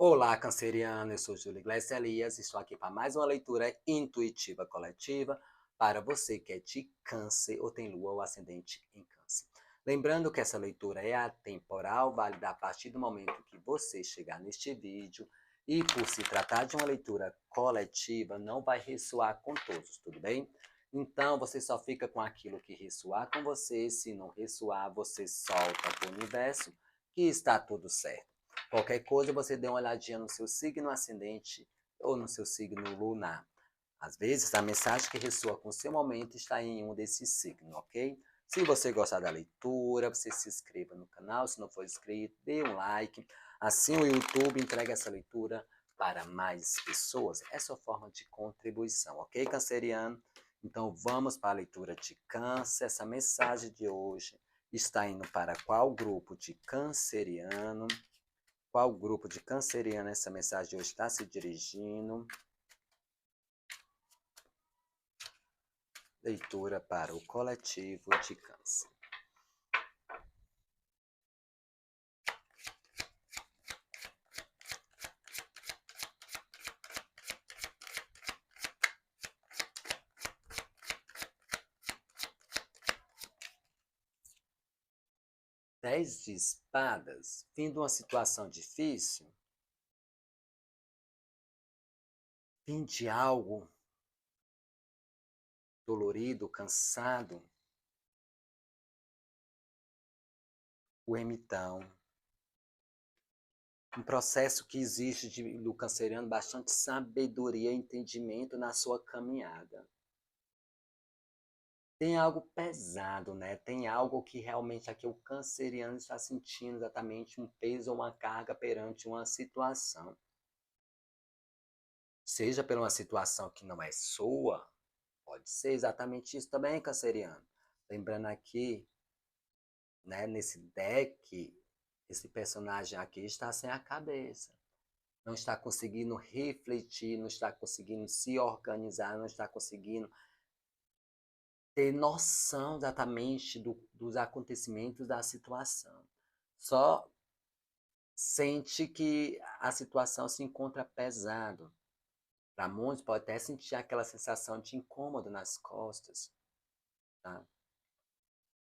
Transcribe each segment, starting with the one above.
Olá, canceriano, eu sou Júlio Iglesias Elias, estou aqui para mais uma leitura intuitiva coletiva para você que é de câncer ou tem lua ou ascendente em câncer. Lembrando que essa leitura é atemporal, válida a partir do momento que você chegar neste vídeo e por se tratar de uma leitura coletiva, não vai ressoar com todos, tudo bem? Então, você só fica com aquilo que ressoar com você, se não ressoar, você solta para o universo que está tudo certo. Qualquer coisa, você dê uma olhadinha no seu signo ascendente ou no seu signo lunar. Às vezes, a mensagem que ressoa com o seu momento está em um desses signos, ok? Se você gostar da leitura, você se inscreva no canal. Se não for inscrito, dê um like. Assim o YouTube entrega essa leitura para mais pessoas. Essa é a forma de contribuição, ok, canceriano? Então, vamos para a leitura de câncer. Essa mensagem de hoje está indo para qual grupo de canceriano? Qual grupo de canceriano essa mensagem hoje está se dirigindo? Leitura para o coletivo de câncer. Dez de espadas, vindo uma situação difícil, fim de algo dolorido, cansado, o ermitão. Um processo que exige do canceriano bastante sabedoria e entendimento na sua caminhada. Tem algo pesado, né? Tem algo que realmente aqui o canceriano está sentindo exatamente um peso ou uma carga perante uma situação. Seja por uma situação que não é sua, pode ser exatamente isso também, canceriano. Lembrando aqui, né, nesse deck, esse personagem aqui está sem a cabeça. Não está conseguindo refletir, não está conseguindo se organizar, não está conseguindo ter noção exatamente dos acontecimentos da situação. Só sente que a situação se encontra pesado. Para muitos pode até sentir aquela sensação de incômodo nas costas, tá?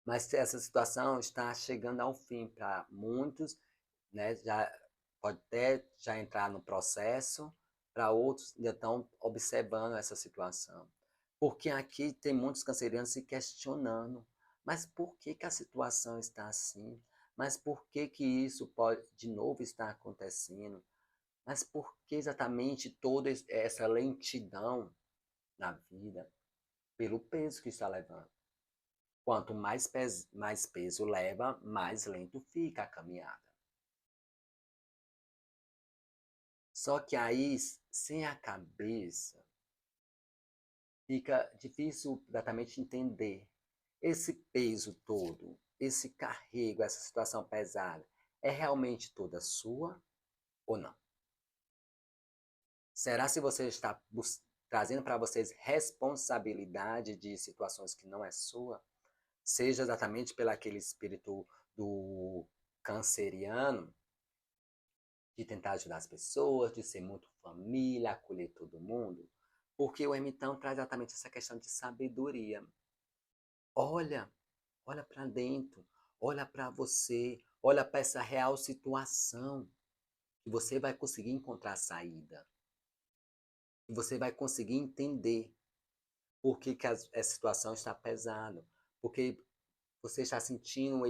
Mas essa situação está chegando ao fim para muitos, né? Já pode até já entrar no processo, para outros ainda estão observando essa situação. Porque aqui tem muitos cancerianos se questionando, mas por que que a situação está assim? Mas por que que isso pode de novo estar acontecendo? Mas por que exatamente toda essa lentidão na vida? Pelo peso que está levando. Quanto mais peso leva, mais lento fica a caminhada. Só que aí, sem a cabeça, fica difícil exatamente entender esse peso todo, esse carrego, essa situação pesada, é realmente toda sua ou não? Será se você está trazendo para vocês responsabilidade de situações que não é sua? Seja exatamente pelo aquele espírito do canceriano, de tentar ajudar as pessoas, de ser muito família, acolher todo mundo, porque o ermitão traz exatamente essa questão de sabedoria. Olha, olha para dentro, olha para você, olha para essa real situação, que você vai conseguir encontrar saída. E você vai conseguir entender por que, que essa situação está pesada, porque você está sentindo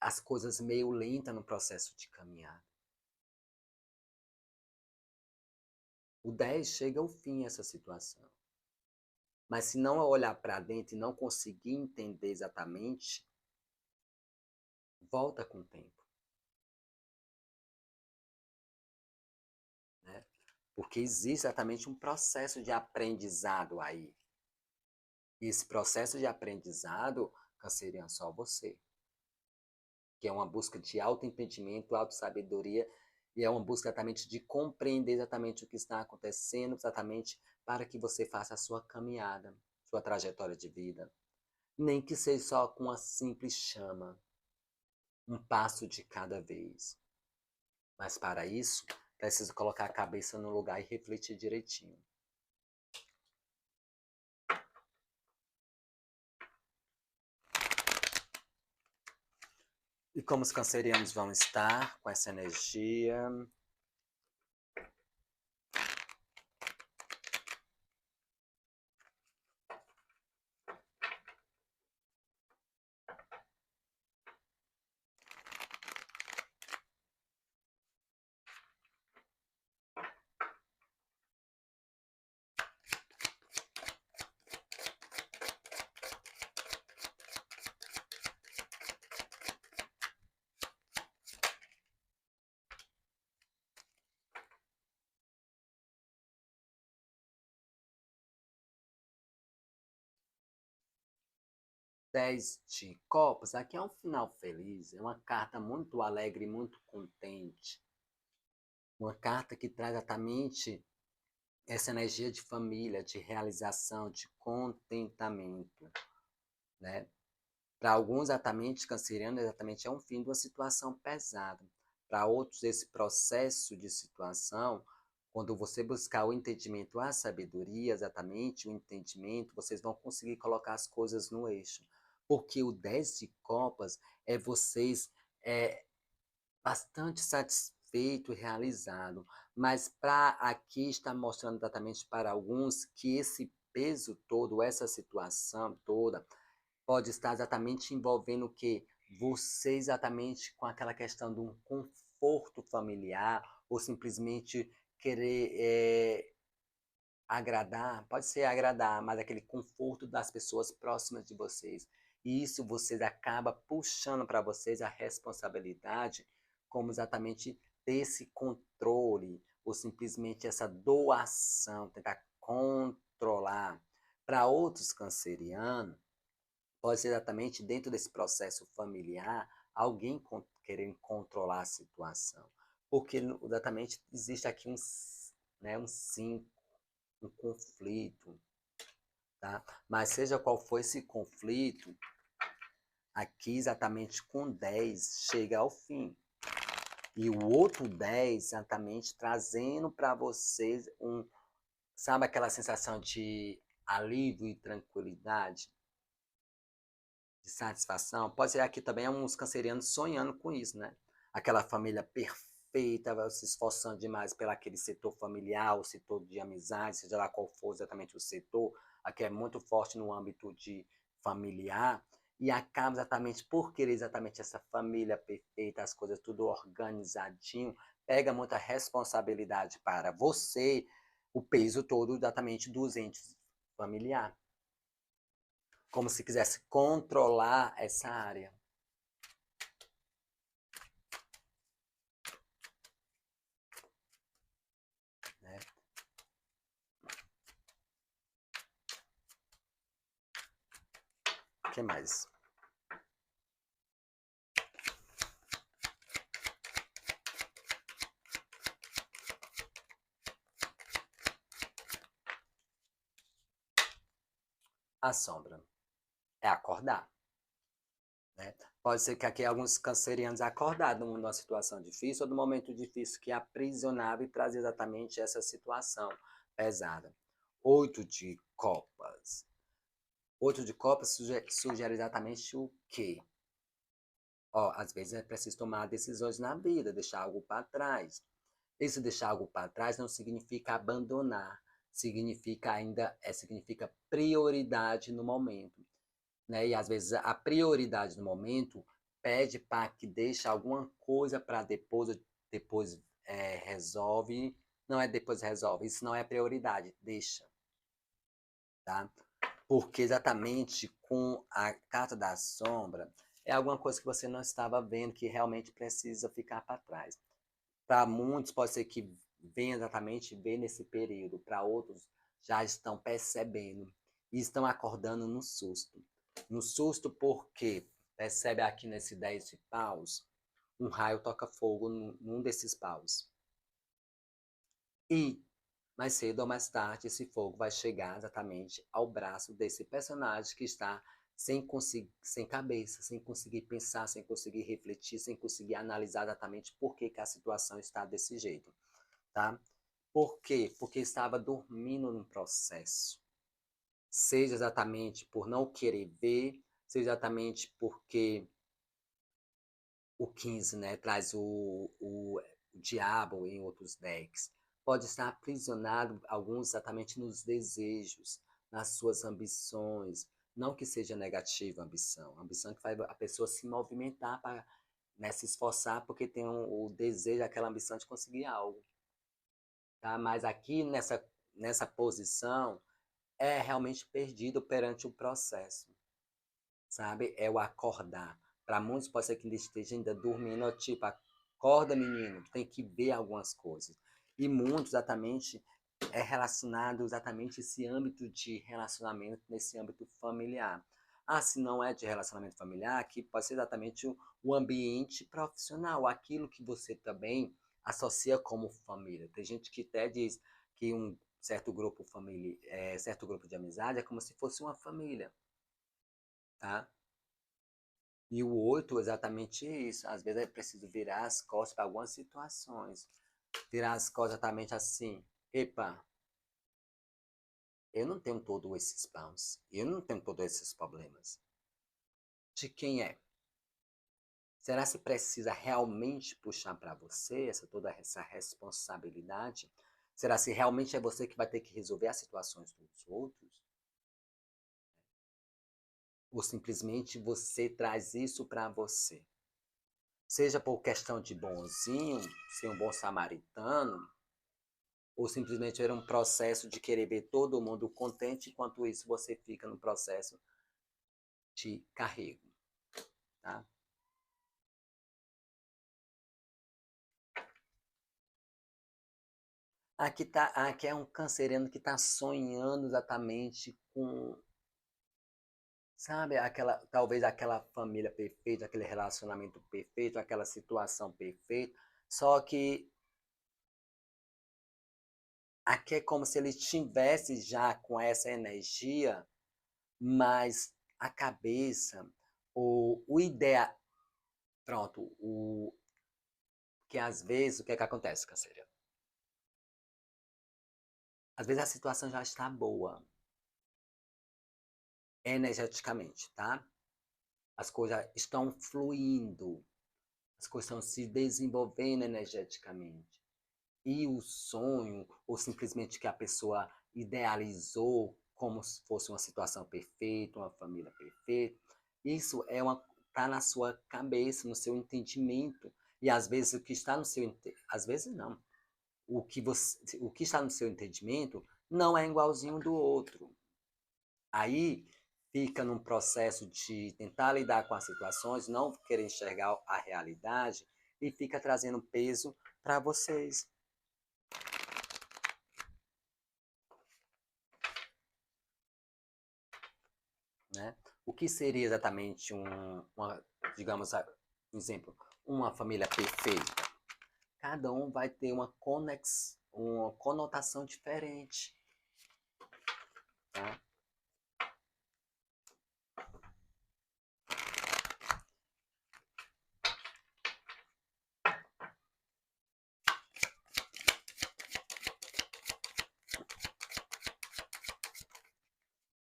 as coisas meio lentas no processo de caminhar. O 10 chega ao fim essa situação. Mas se não olhar para dentro e não conseguir entender exatamente, volta com o tempo. Né? Porque existe exatamente um processo de aprendizado aí. E esse processo de aprendizado, canceriano, só você. Que é uma busca de autoentendimento, autossabedoria, e é uma busca exatamente de compreender exatamente o que está acontecendo, exatamente para que você faça a sua caminhada, sua trajetória de vida. Nem que seja só com uma simples chama, um passo de cada vez. Mas para isso, Preciso colocar a cabeça no lugar e refletir direitinho. E como os cancerianos vão estar com essa energia? Dez de copas, aqui é um final feliz, é uma carta muito alegre, muito contente. Uma carta que traz exatamente essa energia de família, de realização, de contentamento, né? Para alguns, exatamente, canceriano, exatamente é um fim de uma situação pesada. Para outros, esse processo de situação, quando você buscar o entendimento, a sabedoria, exatamente, o entendimento, vocês vão conseguir colocar as coisas no eixo. Porque o 10 de copas é vocês bastante satisfeito e realizado. Mas para aqui está mostrando exatamente para alguns que esse peso todo, essa situação toda, pode estar exatamente envolvendo o quê? Você exatamente com aquela questão de um conforto familiar ou simplesmente querer agradar, pode ser agradar, mas aquele conforto das pessoas próximas de vocês. E isso vocês acaba puxando para vocês a responsabilidade como exatamente desse controle ou simplesmente essa doação, tentar controlar. Para outros cancerianos, pode ser exatamente dentro desse processo familiar, alguém querendo controlar a situação. Porque exatamente existe aqui um 5, um conflito, tá? Mas seja qual for esse conflito, aqui exatamente com 10 chega ao fim. E o outro 10 exatamente trazendo para vocês sabe aquela sensação de alívio e tranquilidade? De satisfação, pode ser aqui também uns cancerianos sonhando com isso, né? Aquela família perfeita, se esforçando demais pelo aquele setor familiar, o setor de amizade, seja lá qual for exatamente o setor, aqui é muito forte no âmbito de familiar, e acaba exatamente por querer exatamente essa família perfeita, as coisas tudo organizadinho, pega muita responsabilidade para você, o peso todo exatamente dos entes familiares como se quisesse controlar essa área. Né? O que mais? A sombra é acordar. Né? Pode ser que aqui alguns cancerianos acordaram numa situação difícil ou num momento difícil que aprisionava e trazia exatamente essa situação pesada. 8 de copas. 8 de copas sugere exatamente o quê? Ó, às vezes é preciso tomar decisões na vida, deixar algo para trás. Esse deixar algo para trás não significa abandonar, significa prioridade no momento. Né? E às vezes a prioridade no momento pede para que deixe alguma coisa para depois resolve. Não é depois resolve, isso não é prioridade, deixa. Tá? Porque exatamente com a carta da sombra é alguma coisa que você não estava vendo que realmente precisa ficar para trás. Para muitos pode ser que venha exatamente ver nesse período, para outros já estão percebendo e estão acordando no susto. No susto porque percebe aqui nesse 10 de paus, um raio toca fogo num desses paus. E mais cedo ou mais tarde esse fogo vai chegar exatamente ao braço desse personagem que está sem cabeça, sem conseguir pensar, sem conseguir refletir, sem conseguir analisar exatamente por que a situação está desse jeito. tá? Por quê? Porque estava dormindo num processo. Seja exatamente por não querer ver, seja exatamente porque o 15, né, traz o diabo em outros decks. Pode estar aprisionado, alguns exatamente nos desejos, nas suas ambições. Não que seja negativa a ambição. A ambição que faz a pessoa se movimentar para, né, se esforçar porque tem o desejo, aquela ambição de conseguir algo. Tá? Mas aqui nessa posição é realmente perdido perante o processo, sabe? É o acordar. Para muitos pode ser que ele esteja ainda dormindo, tipo, acorda menino, tem que ver algumas coisas. E muitos exatamente é relacionado exatamente esse âmbito de relacionamento nesse âmbito familiar. Ah, se não é de relacionamento familiar, que pode ser exatamente o ambiente profissional, aquilo que você também associa como família. Tem gente que até diz que um certo grupo certo grupo de amizade é como se fosse uma família, tá? E o 8 exatamente isso. Às vezes é preciso virar as costas para algumas situações. Virar as costas exatamente assim. Epa, eu não tenho todos esses pães. Eu não tenho todos esses problemas. De quem é? Será se precisa realmente puxar para você toda essa responsabilidade? Será se realmente é você que vai ter que resolver as situações dos outros? Ou simplesmente você traz isso para você? Seja por questão de bonzinho, ser um bom samaritano, ou simplesmente era um processo de querer ver todo mundo contente, enquanto isso você fica no processo de carrego, tá? Aqui é um canceriano que está sonhando exatamente com, sabe, talvez aquela família perfeita, aquele relacionamento perfeito, aquela situação perfeita, só que aqui é como se ele estivesse já com essa energia, mas a cabeça, o ideal, pronto, que às vezes, o que é que acontece, Canseira? Às vezes a situação já está boa, energeticamente, tá? As coisas estão fluindo, as coisas estão se desenvolvendo energeticamente. E o sonho, ou simplesmente que a pessoa idealizou como se fosse uma situação perfeita, uma família perfeita, isso tá na sua cabeça, no seu entendimento. E às vezes o que está no seu às vezes não. O que está no seu entendimento não é igualzinho do outro. Aí fica num processo de tentar lidar com as situações, não querer enxergar a realidade e fica trazendo peso para vocês, né? O que seria exatamente digamos, um exemplo, uma família perfeita? Cada um vai ter uma conotação diferente, tá?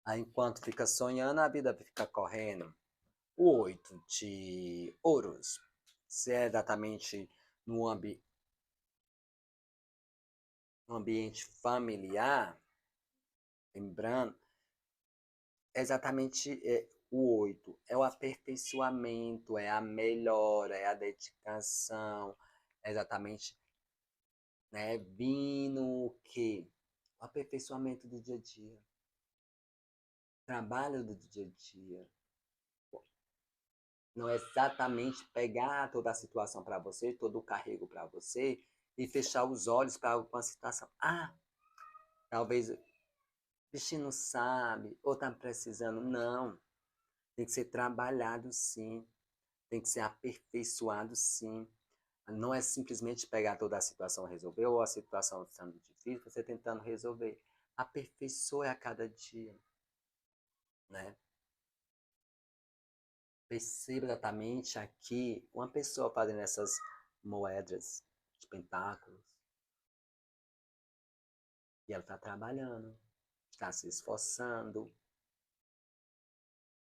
Aí, enquanto fica sonhando, a vida fica correndo. O 8 de ouros, se é exatamente no, ambi no ambiente familiar, lembrando, é exatamente o 8 é o aperfeiçoamento, é a melhora, é a dedicação, é exatamente, né, vindo o quê? O aperfeiçoamento do dia a dia, trabalho do dia a dia. Não é exatamente pegar toda a situação para você, todo o carrego para você e fechar os olhos para alguma situação. Ah, talvez o bichinho não sabe, ou tá precisando. Não. Tem que ser trabalhado sim. Tem que ser aperfeiçoado sim. Não é simplesmente pegar toda a situação e resolver, ou a situação sendo difícil, você tentando resolver. Aperfeiçoe a cada dia, né? Perceba exatamente aqui uma pessoa fazendo essas moedas de pentáculos. E ela está trabalhando, está se esforçando,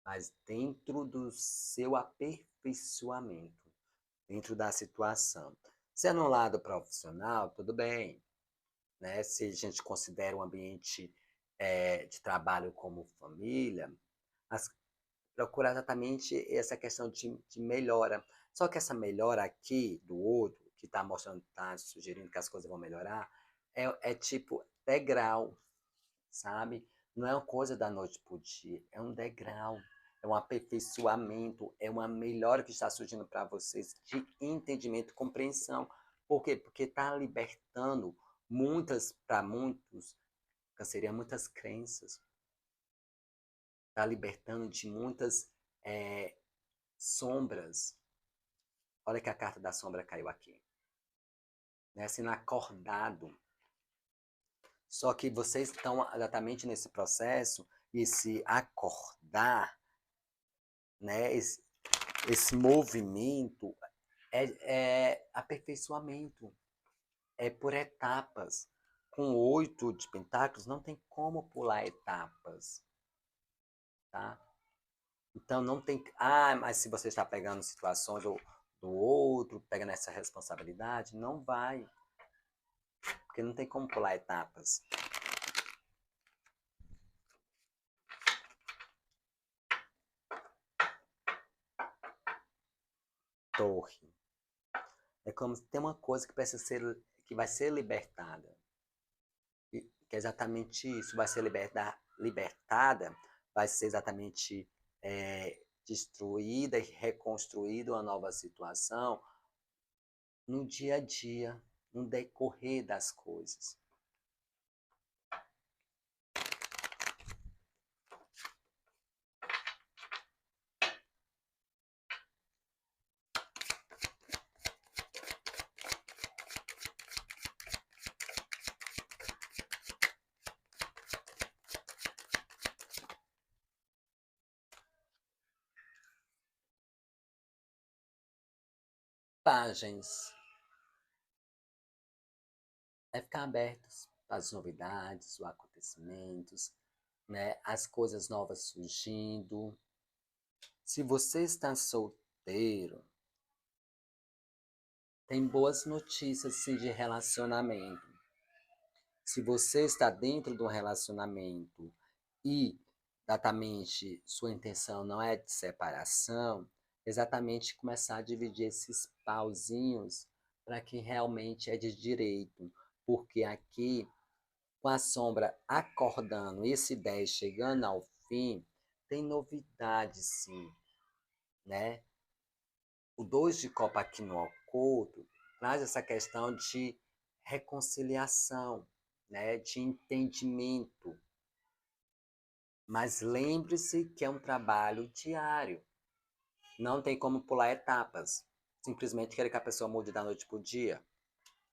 mas dentro do seu aperfeiçoamento, dentro da situação. Se é no lado profissional, tudo bem, né? Se a gente considera um ambiente de trabalho como família, as, procurar exatamente essa questão de melhora. Só que essa melhora aqui do outro, que está mostrando, está sugerindo que as coisas vão melhorar, é tipo degrau, sabe? Não é uma coisa da noite para o dia, é um degrau, é um aperfeiçoamento, é uma melhora que está surgindo para vocês de entendimento, compreensão. Por quê? Porque está libertando para muitos, seria muitas crenças, está libertando de muitas é, sombras. Olha que a carta da sombra caiu aqui, né? Sendo acordado. Só que vocês estão exatamente nesse processo e se acordar, né? Esse movimento é aperfeiçoamento, é por etapas. Com 8 de pentáculos não tem como pular etapas, tá? Então não tem, mas se você está pegando situações do outro, pegando essa responsabilidade, não vai, porque não tem como pular etapas. Torre. É como se tem uma coisa que precisa ser, que vai ser libertada. Que é exatamente isso, vai ser libertada, vai ser exatamente destruída e reconstruída uma nova situação no dia a dia, no decorrer das coisas. Pagens. É ficar abertos para as novidades, os acontecimentos, né? As coisas novas surgindo. Se você está solteiro, tem boas notícias sim, de relacionamento. Se você está dentro de um relacionamento e exatamente sua intenção não é de separação, exatamente começar a dividir esses pauzinhos para que realmente é de direito, porque aqui com a sombra acordando, esse 10 chegando ao fim, tem novidade sim, né? O 2 de copa aqui no oculto traz essa questão de reconciliação, né? De entendimento. Mas lembre-se que é um trabalho diário. Não tem como pular etapas. Simplesmente querer que a pessoa mude da noite para o dia.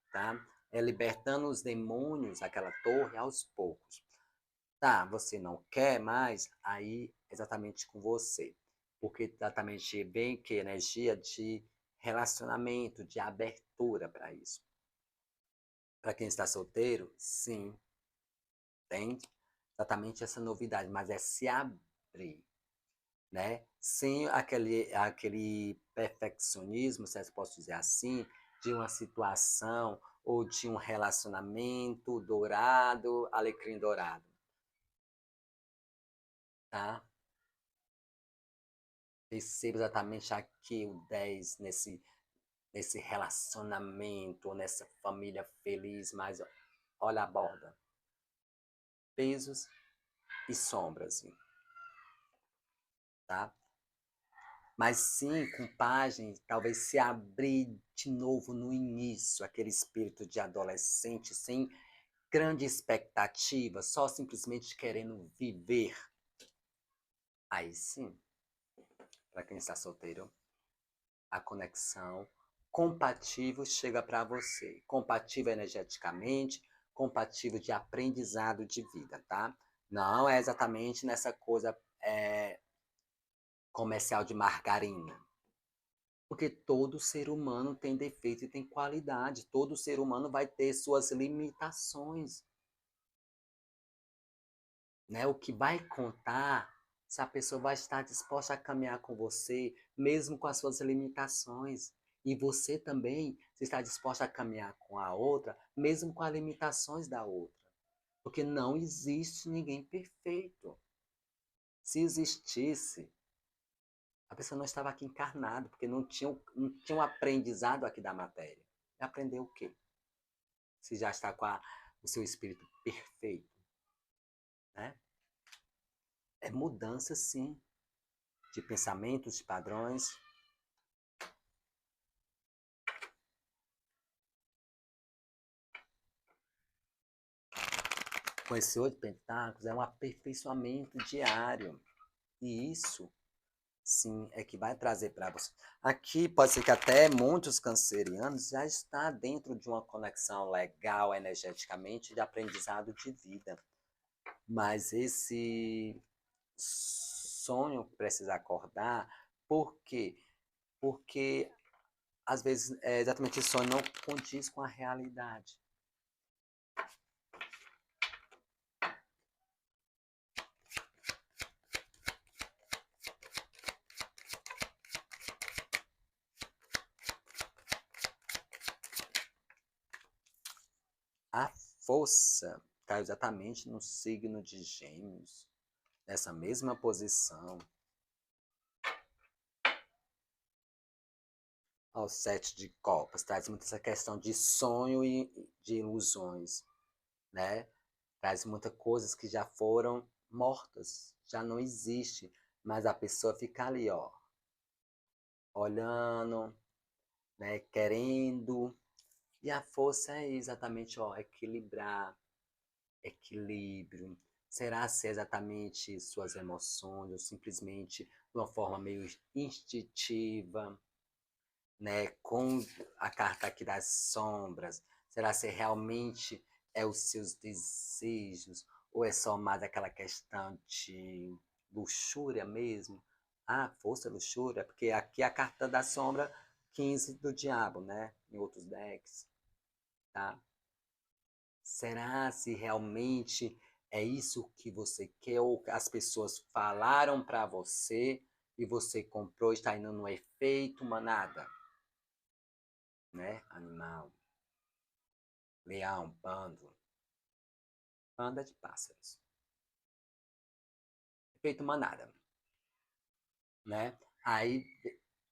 Tá? É libertando os demônios, aquela torre, aos poucos. Tá, você não quer mais, aí exatamente com você. Porque exatamente vem que energia de relacionamento, de abertura para isso. Para quem está solteiro, sim, tem exatamente essa novidade, mas é se abrir, né? Sem aquele perfeccionismo, se eu posso dizer assim, de uma situação ou de um relacionamento dourado, alecrim dourado, tá? Perceba exatamente aqui o 10 nesse relacionamento, nessa família feliz, mas olha a borda. Pesos e sombras, tá? Mas sim, com páginas, talvez se abrir de novo no início, aquele espírito de adolescente sem grande expectativa, só simplesmente querendo viver. Aí sim, para quem está solteiro, a conexão compatível chega para você. Compatível energeticamente, compatível de aprendizado de vida, tá? Não é exatamente nessa coisa comercial de margarina. Porque todo ser humano tem defeito e tem qualidade. Todo ser humano vai ter suas limitações. né? O que vai contar se a pessoa vai estar disposta a caminhar com você, mesmo com as suas limitações. E você também se está disposta a caminhar com a outra, mesmo com as limitações da outra. Porque não existe ninguém perfeito. Se existisse, a pessoa não estava aqui encarnada, porque não tinha um aprendizado aqui da matéria. E aprender o quê? Se já está com o seu espírito perfeito, né? É mudança, sim, de pensamentos, de padrões. Com esse 8 pentáculos, é um aperfeiçoamento diário. E isso, sim, é que vai trazer para você. Aqui pode ser que até muitos cancerianos já está dentro de uma conexão legal, energeticamente, de aprendizado de vida. Mas esse sonho precisa acordar, por quê? Porque, às vezes, exatamente esse sonho não condiz com a realidade. A força está exatamente no signo de Gêmeos, nessa mesma posição. Ao 7 de copas, traz muito essa questão de sonho e de ilusões, né? Traz muitas coisas que já foram mortas, já não existe, mas a pessoa fica ali, ó, olhando, né, querendo, e a força é exatamente, ó, equilibrar, equilíbrio. Será ser exatamente suas emoções ou simplesmente de uma forma meio instintiva, né? Com a carta aqui das sombras, será se realmente é os seus desejos ou é só mais aquela questão de luxúria mesmo? Ah, força, luxúria, porque aqui é a carta da sombra 15 do diabo, né? Em outros decks, tá? Será se realmente é isso que você quer ou as pessoas falaram para você e você comprou, está indo no efeito manada, né? Animal, leão, bando, banda de pássaros. Efeito manada, né? Aí,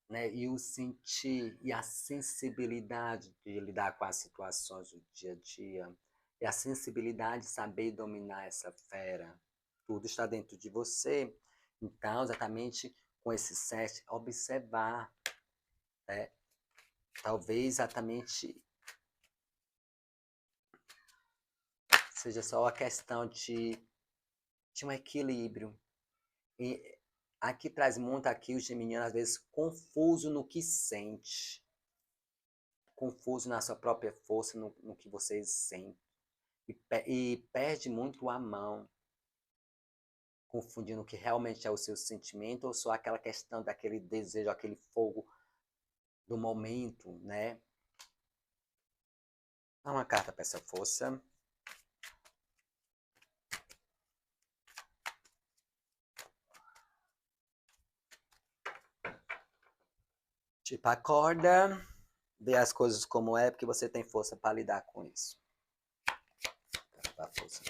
né, e o sentir e a sensibilidade de lidar com as situações do dia a dia, e a sensibilidade de saber dominar essa fera. Tudo está dentro de você. Então, exatamente com esse 7, observar, né? Talvez exatamente seja só a questão de um equilíbrio. E aqui traz muito aqui o geminiano, às vezes, confuso no que sente. Confuso na sua própria força, no que vocês sentem. E perde muito a mão, confundindo o que realmente é o seu sentimento ou só aquela questão daquele desejo, aquele fogo do momento, né? Dá uma carta para essa força. Tipo, acorda, vê as coisas como é, porque você tem força para lidar com isso. Dá força.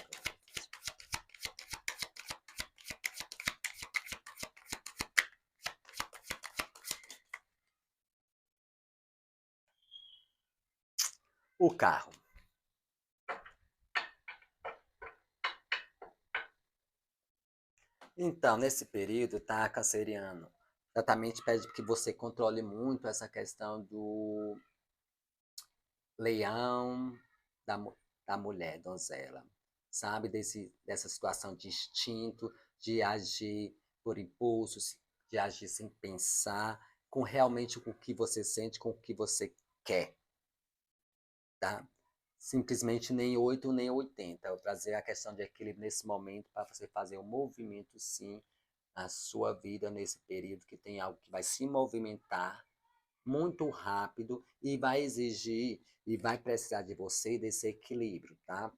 O carro. Então, nesse período, tá, canceriano? Exatamente pede que você controle muito essa questão do leão, da, da mulher, donzela. Sabe? Dessa situação de instinto, de agir por impulsos, de agir sem pensar, com realmente o que você sente, com o que você quer. Tá? Simplesmente nem 8 nem 80. Eu trazer a questão de equilíbrio nesse momento para você fazer um movimento, sim, na sua vida nesse período que tem algo que vai se movimentar muito rápido e vai exigir e vai precisar de você desse equilíbrio, tá?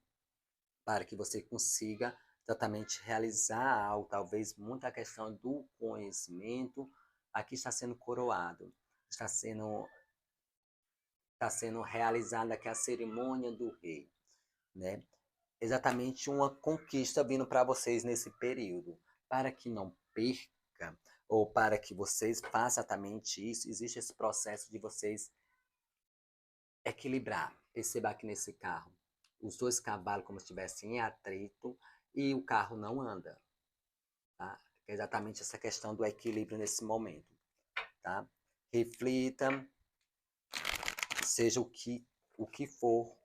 Para que você consiga exatamente realizar algo, talvez muita questão do conhecimento, aqui está sendo coroado, está sendo, está sendo realizada aqui a cerimônia do rei, né? Exatamente uma conquista vindo para vocês nesse período. Para que não perca, ou para que vocês façam exatamente isso, existe esse processo de vocês equilibrar. Perceba aqui nesse carro, os dois cavalos como se estivessem em atrito e o carro não anda. Tá? É exatamente essa questão do equilíbrio nesse momento. Tá? Reflita, seja o que for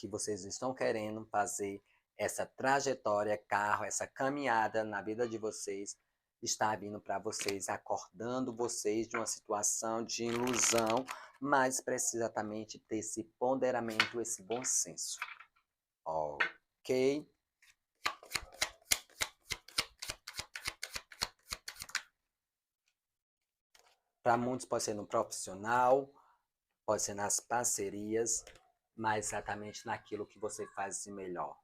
que vocês estão querendo fazer, essa trajetória, carro, essa caminhada na vida de vocês, está vindo para vocês, acordando vocês de uma situação de ilusão, mas precisa também ter esse ponderamento, esse bom senso. Ok? Para muitos pode ser no profissional, pode ser nas parcerias, mas exatamente naquilo que você faz de melhor.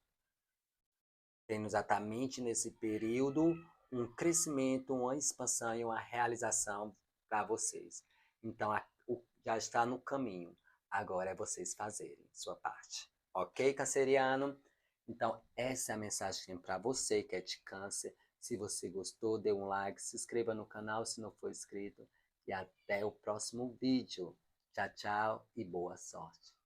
Tem exatamente nesse período um crescimento, uma expansão e uma realização para vocês. Então, já está no caminho. Agora é vocês fazerem sua parte. Ok, canceriano? Então, essa é a mensagem para você que é de câncer. Se você gostou, dê um like, se inscreva no canal se não for inscrito. E até o próximo vídeo. Tchau, tchau e boa sorte.